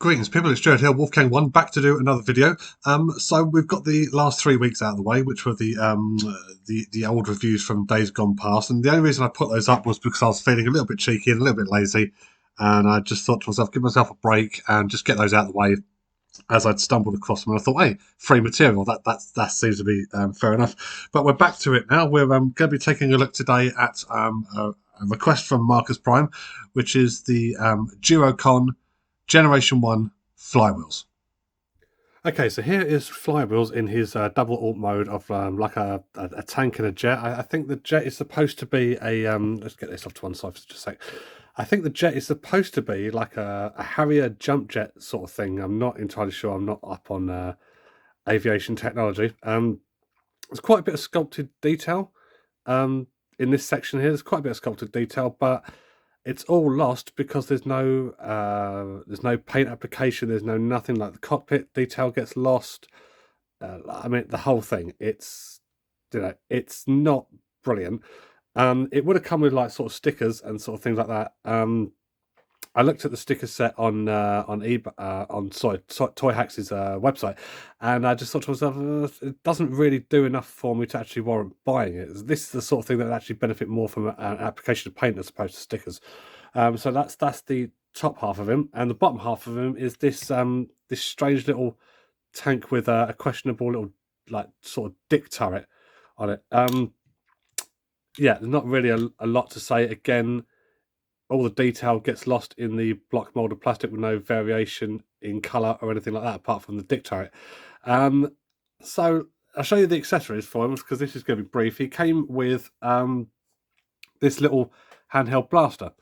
Greetings, people. It's Jared here, Wolfgang One, back to do another video. So we've got the last 3 weeks out of the way, which were the old reviews from days gone past. And the only reason I put those up was because I was feeling a little bit cheeky and a little bit lazy, and I just thought to myself, give myself a break and just get those out of the way as I'd stumbled across them. And I thought, hey, free material, that seems to be fair enough. But we're back to it now. We're going to be taking a look today at a request from Marcus Prime, which is the Duocon Generation 1 Flywheels. Okay, so here is Flywheels in his double alt mode of like a tank and a jet. I think the jet is supposed to be a let's get this off to one side for just a sec. I think the jet is supposed to be like a Harrier jump jet sort of thing. I'm not entirely sure. I'm not up on aviation technology. There's quite a bit of sculpted detail in this section here. There's quite a bit of sculpted detail, but it's all lost because there's no paint application. There's no nothing. Like the cockpit detail gets lost. I mean, the whole thing. It's not brilliant. It would have come with like sort of stickers and sort of things like that. I looked at the sticker set on eBay on Toy Hacks' website, and I just thought to myself, it doesn't really do enough for me to actually warrant buying it. This is the sort of thing that would actually benefit more from an application of paint as opposed to stickers. So that's the top half of him, and the bottom half of him is this this strange little tank with a questionable little like sort of dick turret on it. Yeah, there's not really a lot to say. Again, all the detail gets lost in the block molded plastic with no variation in color or anything like that, apart from the dick turret. So I'll show you the accessories for him because this is going to be brief. He came with this little handheld blaster,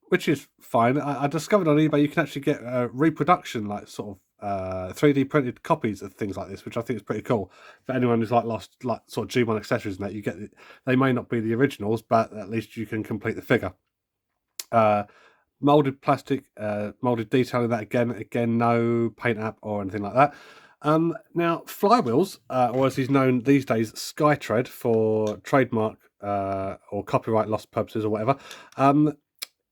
which is fine. I discovered on eBay you can actually get reproduction, like sort of 3D printed copies of things like this, which I think is pretty cool. For anyone who's like lost like sort of G1 accessories and that, you get they may not be the originals, but at least you can complete the figure. Molded plastic, molded detailing that again, no paint app or anything like that. Now, Flywheels, or as he's known these days, Skytread for trademark or copyright loss purposes or whatever,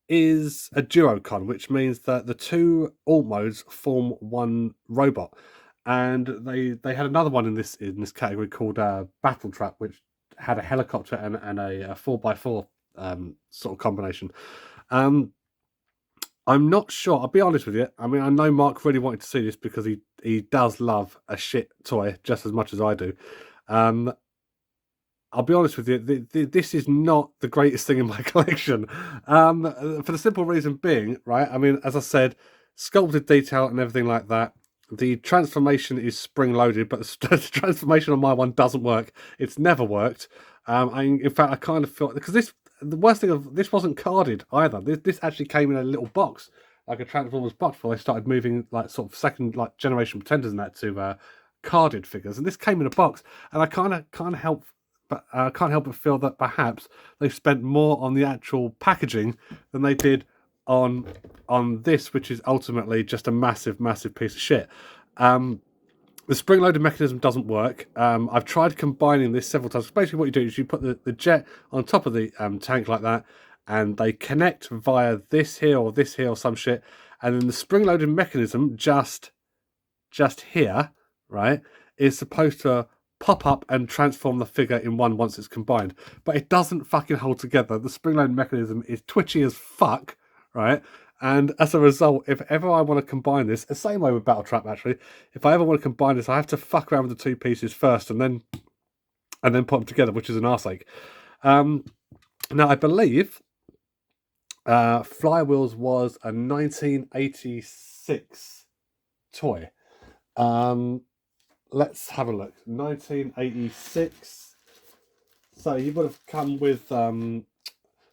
is a duocon, which means that the two alt modes form one robot. And they had another one in this category called Battle Trap, which had a helicopter and a 4x4 sort of combination. I'm not sure. I'll be honest with you. I mean, I know Mark really wanted to see this because he does love a shit toy just as much as I do. I'll be honest with you. This is not the greatest thing in my collection. For the simple reason being, right? I mean, as I said, sculpted detail and everything like that. The transformation is spring-loaded, but the transformation on my one doesn't work. It's never worked. In fact, I kind of feel because the worst thing of this wasn't carded either. This actually came in a little box, like a Transformers box, before they started moving like sort of second like generation pretenders and that to carded figures. And this came in a box, and I can't help but feel that perhaps they've spent more on the actual packaging than they did on this, which is ultimately just a massive piece of shit. The spring-loaded mechanism doesn't work. I've tried combining this several times. Basically, what you do is you put the jet on top of the tank like that, and they connect via this here or some shit, and then the spring-loaded mechanism just here, right, is supposed to pop up and transform the figure in one once it's combined. But it doesn't fucking hold together. The spring-loaded mechanism is twitchy as fuck, right? And as a result, if ever I want to combine this, the same way with Battle Trap actually, if I ever want to combine this, I have to fuck around with the two pieces first and then put them together, which is an arseache. Now, I believe Flywheels was a 1986 toy. Let's have a look. 1986. So he would have come with...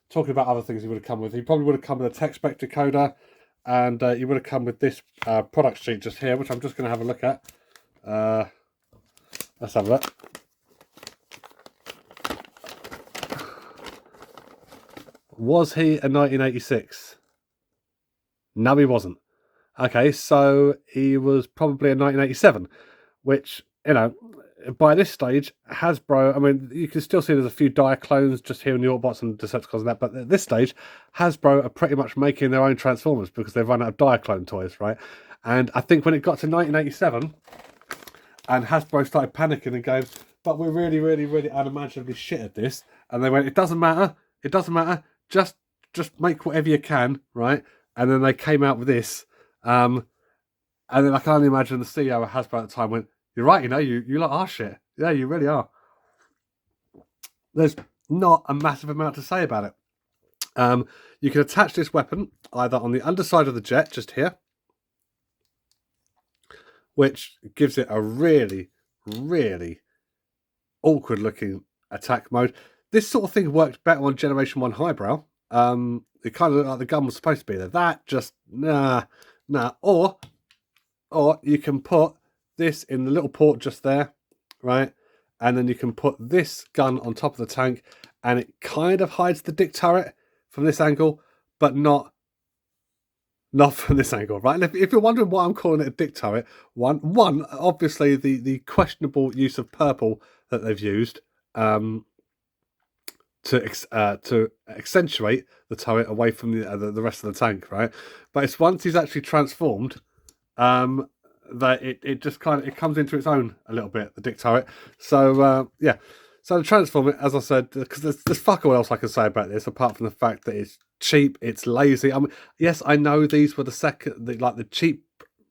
talking about other things he would have come with. He probably would have come with a tech spec decoder, and he would have come with this product sheet just here, which I'm just going to have a look at. Let's have a look. Was he a 1986? No, he wasn't. Okay, so he was probably a 1987, which, you know, by this stage, Hasbro, I mean, you can still see there's a few Dioclones just here in the Autobots and Decepticons and that, but at this stage, Hasbro are pretty much making their own Transformers because they've run out of Dioclone toys, right? And I think when it got to 1987, and Hasbro started panicking and going, but we're really, really, really unimaginably shit at this, and they went, it doesn't matter, just make whatever you can, right? And then they came out with this, and then I can only imagine the CEO of Hasbro at the time went, you're right, you lot are shit. Yeah, you really are. There's not a massive amount to say about it. You can attach this weapon either on the underside of the jet, just here, which gives it a really, really awkward looking attack mode. This sort of thing worked better on Generation 1 Highbrow. It kind of looked like the gun was supposed to be there. That just, nah. Or you can put this in the little port just there, right? And then you can put this gun on top of the tank, and it kind of hides the dick turret from this angle, but not from this angle, right? And if you're wondering why I'm calling it a dick turret, one obviously the questionable use of purple that they've used to accentuate the turret away from the rest of the tank, right? But it's once he's actually transformed, that it just kind of comes into its own a little bit, the dick turret. So yeah, so to transform it, as I said, because there's fuck all else I can say about this apart from the fact that it's cheap, it's lazy. I mean, yes, I know these were the cheap,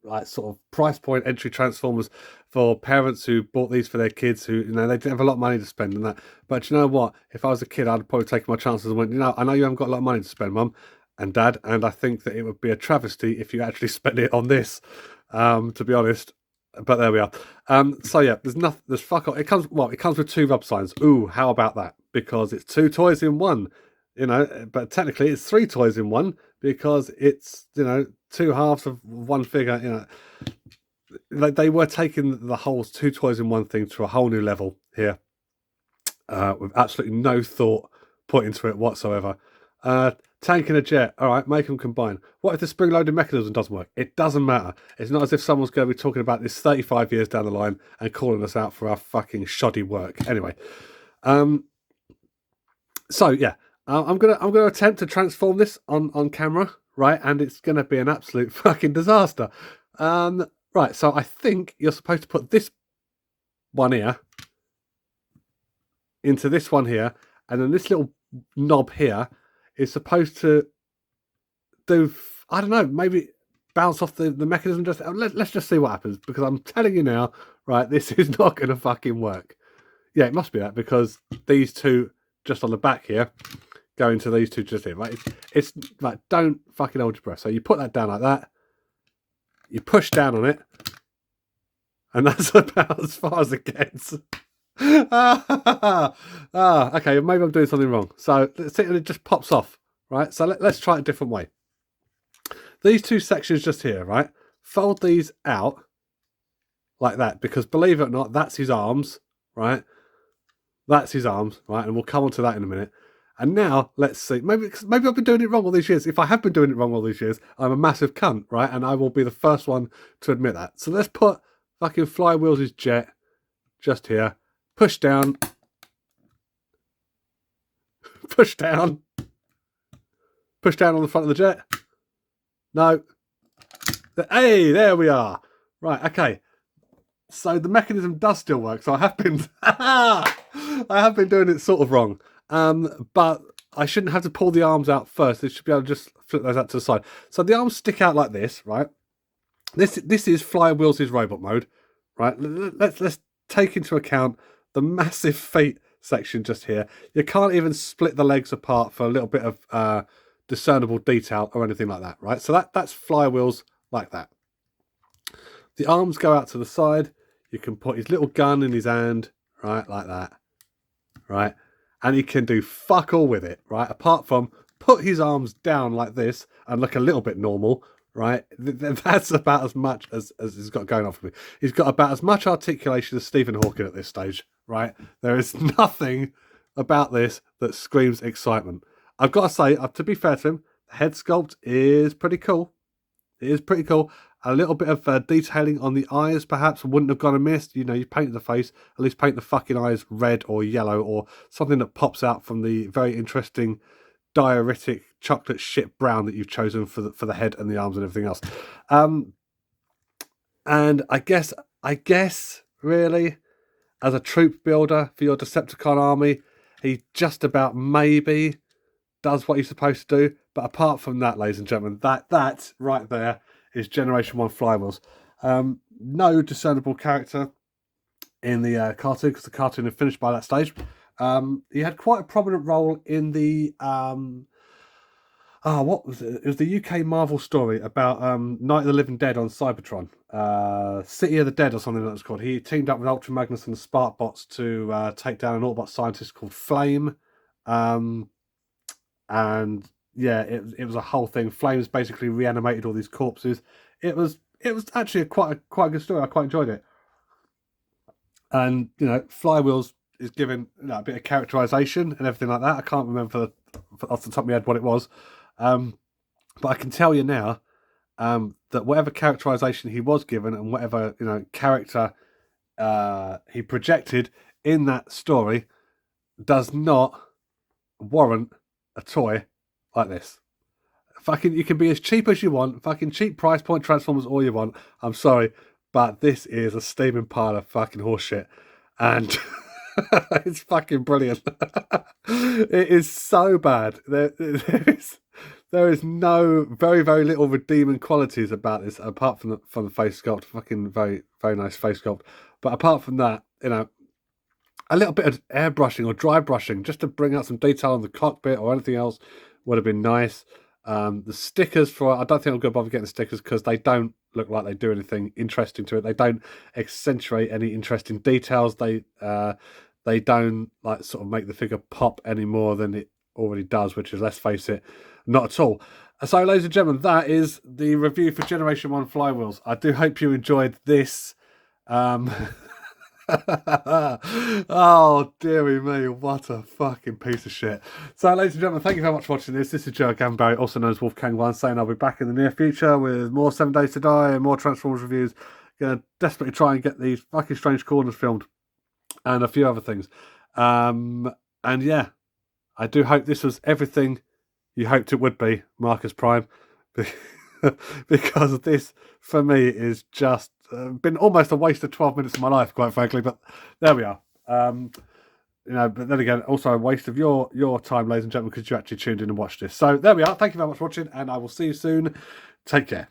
like sort of price point entry Transformers for parents who bought these for their kids who, they didn't have a lot of money to spend and that. But you know what? If I was a kid, I'd probably take my chances and went, I know you haven't got a lot of money to spend, Mum and Dad, and I think that it would be a travesty if you actually spent it on this, to be honest. But there we are. So yeah, there's fuck all. It comes with 2 rub signs. Ooh, how about that? Because it's 2 toys in one, but technically it's 3 toys in one because it's, 2 halves of one figure, They were taking the whole 2 toys in one thing to a whole new level here, with absolutely no thought put into it whatsoever. Tank and a jet. All right, make them combine. What if the spring-loaded mechanism doesn't work? It doesn't matter. It's not as if someone's going to be talking about this 35 years down the line and calling us out for our fucking shoddy work. Anyway, so yeah, I'm gonna attempt to transform this on camera, right? And it's gonna be an absolute fucking disaster. Right, so I think you're supposed to put this one here into this one here, and then this little knob here is supposed to do, I don't know, maybe bounce off the mechanism. Let's just see what happens, because I'm telling you now, right, this is not going to fucking work. Yeah, it must be that, because these 2 just on the back here go into these 2 just here, right? It's like, don't fucking hold your breath. So you put that down like that, you push down on it, and that's about as far as it gets. Okay, maybe I'm doing something wrong. So let's see, and it just pops off, right? So let's try it a different way. These 2 sections just here, right? Fold these out like that, because believe it or not, that's his arms, right? That's his arms, right? And we'll come on to that in a minute. And now let's see. Maybe I've been doing it wrong all these years. If I have been doing it wrong all these years, I'm a massive cunt, right? And I will be the first one to admit that. So let's put fucking Flywheels' jet just here. Push down. Push down. Push down on the front of the jet. No. Hey, there we are. Right, okay. So the mechanism does still work. So I have been doing it sort of wrong. But I shouldn't have to pull the arms out first. They should be able to just flip those out to the side. So the arms stick out like this, right? This is Flywheels' robot mode, right? Let's take into account the massive feet section just here. You can't even split the legs apart for a little bit of discernible detail or anything like that, right? So that's Flywheels like that. The arms go out to the side. You can put his little gun in his hand, right, like that, right? And he can do fuck all with it, right? Apart from put his arms down like this and look a little bit normal, right? That's about as much as he's got going on for me. He's got about as much articulation as Stephen Hawking at this stage, right? There is nothing about this that screams excitement. I've got to say, to be fair to him, the head sculpt is pretty cool. It is pretty cool. A little bit of detailing on the eyes, perhaps, wouldn't have gone amiss. You know, you painted the face, at least paint the fucking eyes red or yellow or something that pops out from the very interesting diuretic chocolate shit brown that you've chosen for the head and the arms and everything else. And I guess, really, as a troop builder for your Decepticon army, he just about maybe does what he's supposed to do. But apart from that, ladies and gentlemen, that right there is Generation 1 Flywheels. No discernible character in the cartoon, because the cartoon had finished by that stage. He had quite a prominent role in the what was it? It was the UK Marvel story about Night of the Living Dead on Cybertron. City of the Dead or something that was called. He teamed up with Ultra Magnus and the Sparkbots to take down an Autobot scientist called Flame. And yeah, it was a whole thing. Flames basically reanimated all these corpses. It was actually quite a good story. I quite enjoyed it. And you know, Flywheels is given a bit of characterization and everything like that. I can't remember off the top of my head what it was, but I can tell you now that whatever characterization he was given and whatever character he projected in that story does not warrant a toy like this. Fucking, you can be as cheap as you want. Fucking cheap price point Transformers all you want. I'm sorry, but this is a steaming pile of fucking horseshit, and it's fucking brilliant. It is so bad. There is no very little redeeming qualities about this apart from the face sculpt. Fucking very nice face sculpt, but apart from that, a little bit of airbrushing or dry brushing just to bring out some detail on the cockpit or anything else would have been nice. The stickers I don't think I'm going to bother getting stickers because they don't look like they do anything interesting to it. They don't accentuate any interesting details. They don't like sort of make the figure pop any more than it already does, which is, let's face it, not at all. So, ladies and gentlemen, that is the review for Generation 1 Flywheels. I do hope you enjoyed this. Oh, dearie me, what a fucking piece of shit. So, ladies and gentlemen, thank you very much for watching this. This is Joe Gambarry, also known as Wolfgang1, saying I'll be back in the near future with more 7 Days to Die and more Transformers reviews. Gonna desperately try and get these fucking Strange Corners filmed and a few other things. And yeah, I do hope this was everything you hoped it would be, Marcus Prime, because this, for me, is just been almost a waste of 12 minutes of my life, quite frankly, but there we are. But then again, also a waste of your time, ladies and gentlemen, because you actually tuned in and watched this. So there we are. Thank you very much for watching, and I will see you soon. Take care.